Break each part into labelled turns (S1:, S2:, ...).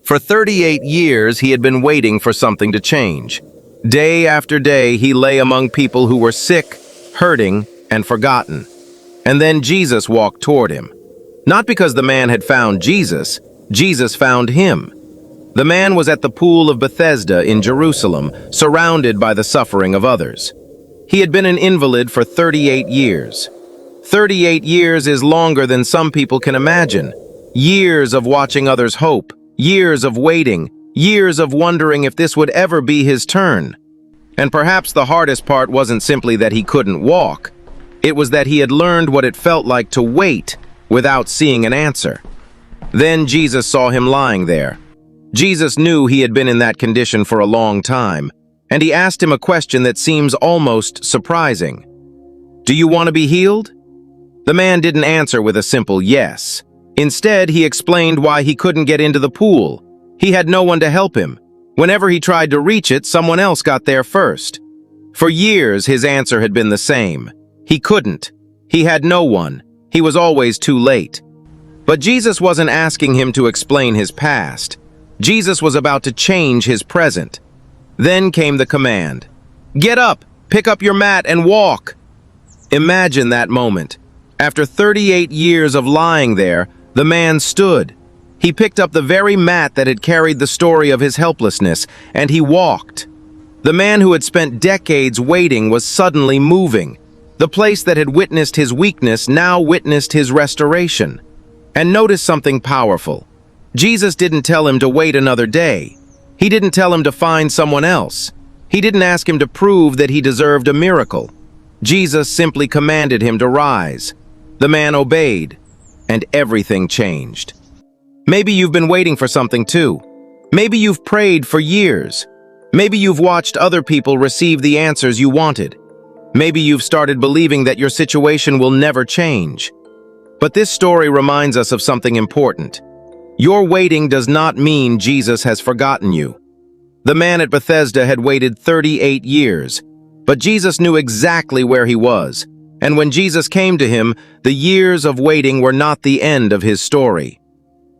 S1: For 38 years, he had been waiting for something to change. Day after day, he lay among people who were sick, hurting, and forgotten. And then Jesus walked toward him. Not because the man had found Jesus, Jesus found him. The man was at the Pool of Bethesda in Jerusalem, surrounded by the suffering of others. He had been an invalid for 38 years. 38 years is longer than some people can imagine. Years of watching others hope, years of waiting, years of wondering if this would ever be his turn. And perhaps the hardest part wasn't simply that he couldn't walk. It was that he had learned what it felt like to wait without seeing an answer. Then Jesus saw him lying there. Jesus knew he had been in that condition for a long time, and he asked him a question that seems almost surprising. "Do you want to be healed?" The man didn't answer with a simple yes. Instead, he explained why he couldn't get into the pool. He had no one to help him. Whenever he tried to reach it, someone else got there first. For years, his answer had been the same. He couldn't. He had no one. He was always too late. But Jesus wasn't asking him to explain his past. Jesus was about to change his present. Then came the command. "Get up, pick up your mat, and walk." Imagine that moment. After 38 years of lying there, the man stood. He picked up the very mat that had carried the story of his helplessness, and he walked. The man who had spent decades waiting was suddenly moving. The place that had witnessed his weakness now witnessed his restoration. And notice something powerful. Jesus didn't tell him to wait another day. He didn't tell him to find someone else. He didn't ask him to prove that he deserved a miracle. Jesus simply commanded him to rise. The man obeyed, and everything changed. Maybe you've been waiting for something too. Maybe you've prayed for years. Maybe you've watched other people receive the answers you wanted. Maybe you've started believing that your situation will never change. But this story reminds us of something important. Your waiting does not mean Jesus has forgotten you. The man at Bethesda had waited 38 years, but Jesus knew exactly where he was. And when Jesus came to him, the years of waiting were not the end of his story.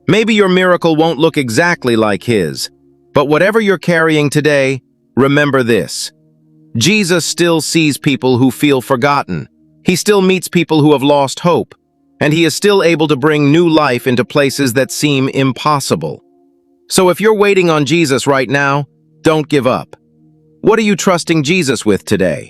S1: Maybe your miracle won't look exactly like his, but whatever you're carrying today, remember this. Jesus still sees people who feel forgotten. He still meets people who have lost hope, and he is still able to bring new life into places that seem impossible. So if you're waiting on Jesus right now, don't give up. What are you trusting Jesus with today?